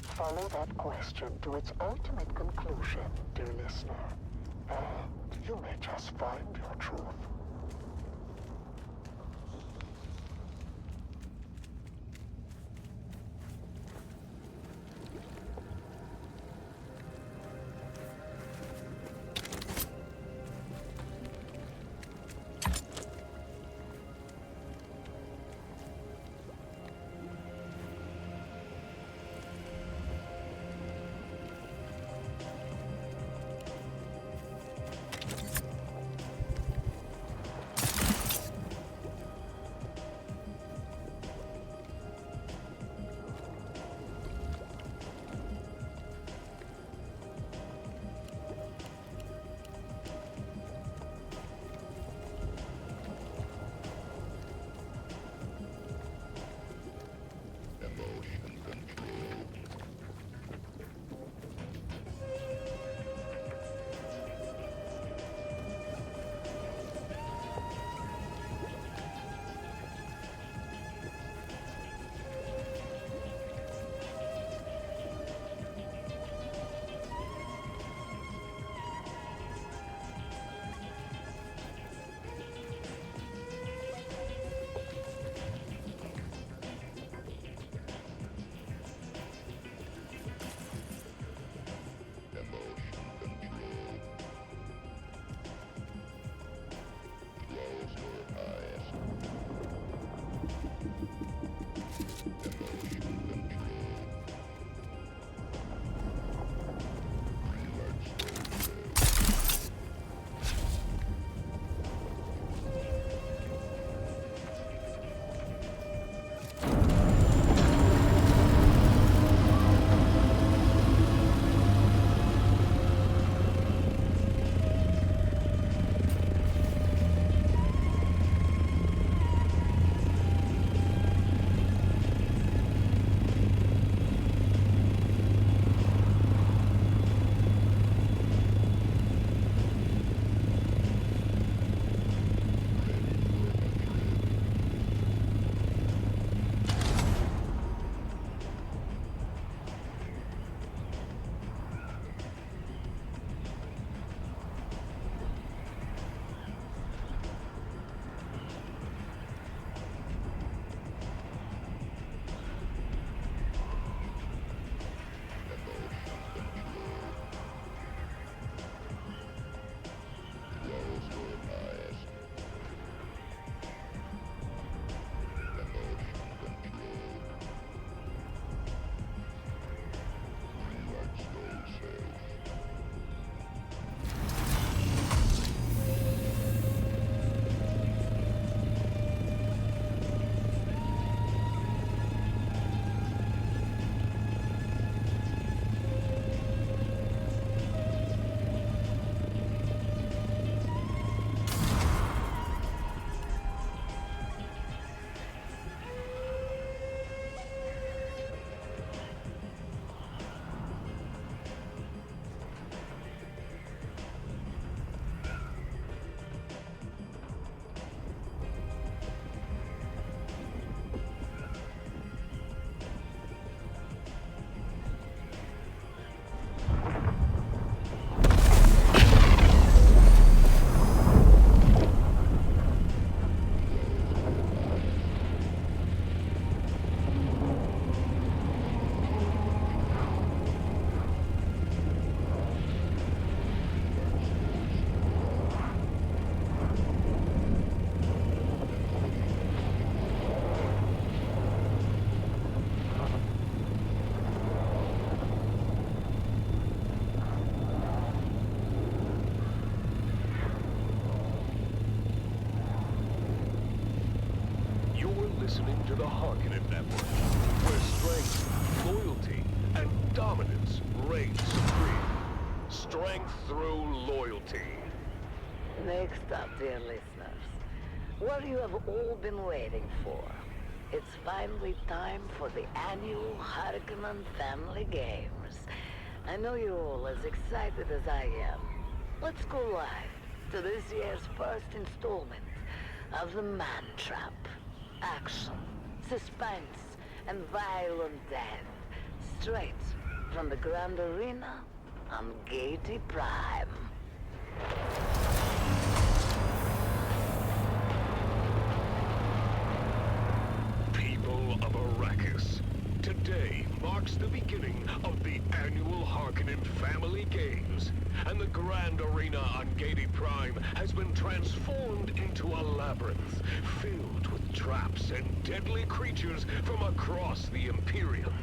Follow that question to its ultimate conclusion, dear listener, and you may just find your truth. reign supreme. Strength through loyalty. Next up, dear listeners, what you have all been waiting for. It's finally time for the annual Harkonnen Family Games. I know you're all as excited as I am. Let's go live to this year's first installment of the Man Trap. Action, suspense, and violent death, straight from the Grand Arena on Gaiety Prime. People of Arrakis, today marks the beginning of the annual Harkonnen Family Games, and the Grand Arena on Gaiety Prime has been transformed into a labyrinth filled with traps and deadly creatures from across the Imperium.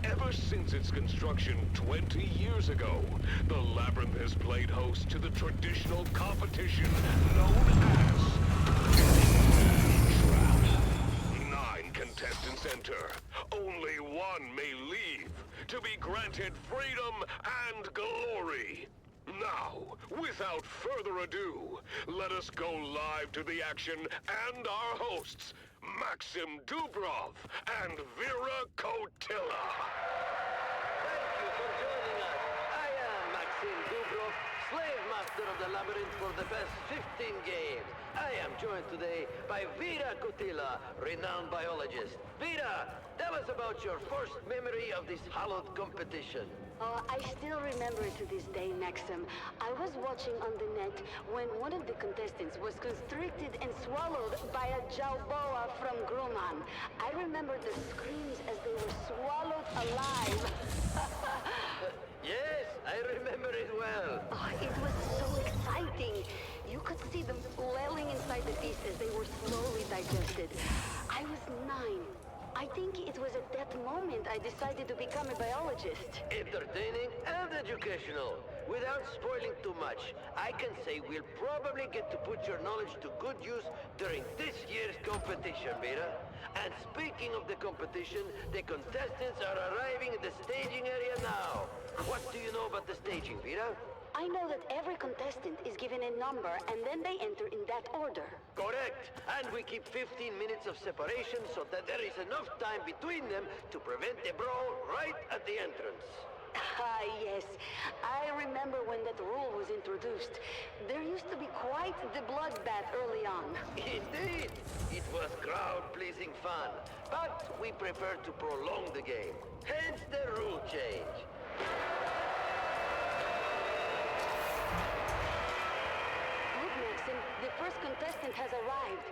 Ever since its construction 20 years ago, the labyrinth has played host to the traditional competition known as Trap. 9 contestants enter. Only one may leave, to be granted freedom and glory. Now, without further ado, let us go live to the action and our hosts, Maxim Dubrov and Vera Kotila. Thank you for joining us. I am Maxim Dubrov, slave master of the labyrinth for the past 15 games. I am joined today by Vera Kotila, renowned biologist. Vera, tell us about your first memory of this hallowed competition. Oh, I still remember to this day, Maxim. I was watching on the net when one of the contestants was constricted and swallowed by a Jawboa from Grumman. I remember the screams as they were swallowed alive. Yes, I remember it well. Oh, it was so exciting. You could see them flailing inside the feast as they were slowly digested. I was 9. I think it was at that moment I decided to become a biologist. Entertaining and educational. Without spoiling too much, I can say we'll probably get to put your knowledge to good use during this year's competition, Vera. And speaking of the competition, the contestants are arriving at the staging area now. What do you know about the staging, Vera? I know that every contestant is given a number and then they enter in that order. Correct. And we keep 15 minutes of separation so that there is enough time between them to prevent a brawl right at the entrance. Ah, yes. I remember when that rule was introduced. There used to be quite the bloodbath early on. Indeed. It was crowd-pleasing fun. But we prefer to prolong the game. Hence the rule change. Look, Maxim, the first contestant has arrived.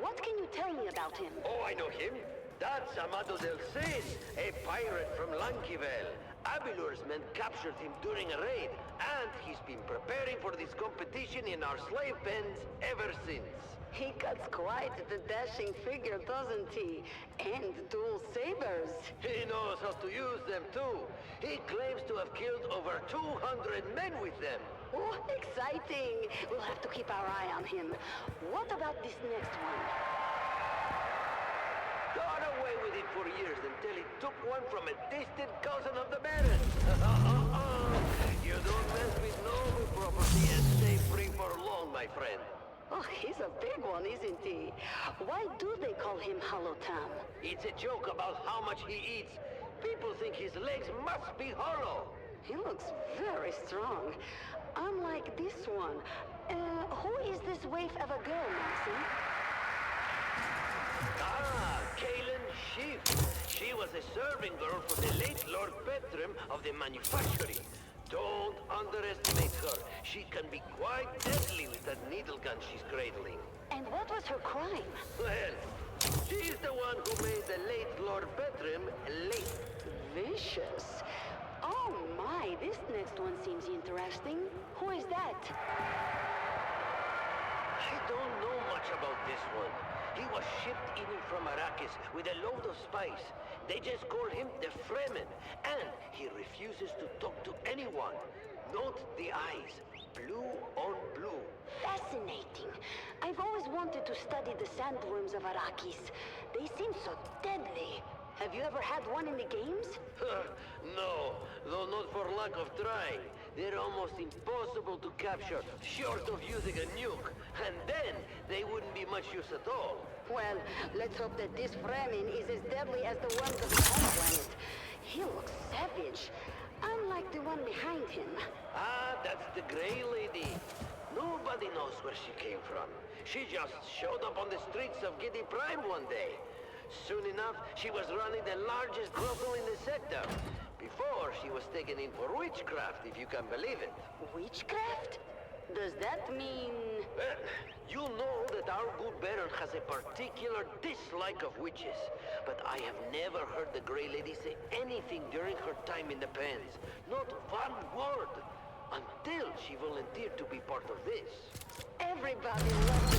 What can you tell me about him? Oh, I know him. That's Amado del Cid, a pirate from Lankivel. Abilur's men captured him during a raid, and he's been preparing for this competition in our slave pens ever since. He cuts quite the dashing figure, doesn't he? And dual sabers. He knows how to use them too. He claims to have killed over 200 men with them. Oh, exciting! We'll have to keep our eye on him. What about this next one? Got away with it for years until he took one from a distant cousin of the Baron. You don't mess with noble property and stay free for long, my friend. Oh, he's a big one, isn't he? Why do they call him Holotam? It's a joke about how much he eats. People think his legs must be hollow. He looks very strong. Unlike this one. Who is this waif of a girl, Maxim? Ah, Kaelin Schiff. She was a serving girl for the late Lord Petrim of the manufactory. Don't underestimate her. She can be quite deadly with that needle gun she's cradling. And what was her crime? Well, she's the one who made the late Lord Petrim late. Vicious. Oh my, this next one seems interesting. Who is that? I don't know much about this one. He was shipped in from Arrakis with a load of spice. They just call him the Fremen, and he refuses to talk to anyone. Note the eyes, blue on blue. Fascinating. I've always wanted to study the sandworms of Arrakis. They seem so deadly. Have you ever had one in the games? No, though not for lack of trying. They're almost impossible to capture, short of using a nuke. And then, they wouldn't be much use at all. Well, let's hope that this Fremen is as deadly as the ones of his home planet. He looks savage, unlike the one behind him. Ah, that's the Grey Lady. Nobody knows where she came from. She just showed up on the streets of Giddy Prime one day. Soon enough, she was running the largest brothel in the sector. Before, she was taken in for witchcraft, if you can believe it. Witchcraft? Does that mean... Well, you know that our good Baron has a particular dislike of witches. But I have never heard the Grey Lady say anything during her time in the pens. Not one word. Until she volunteered to be part of this. Everybody loves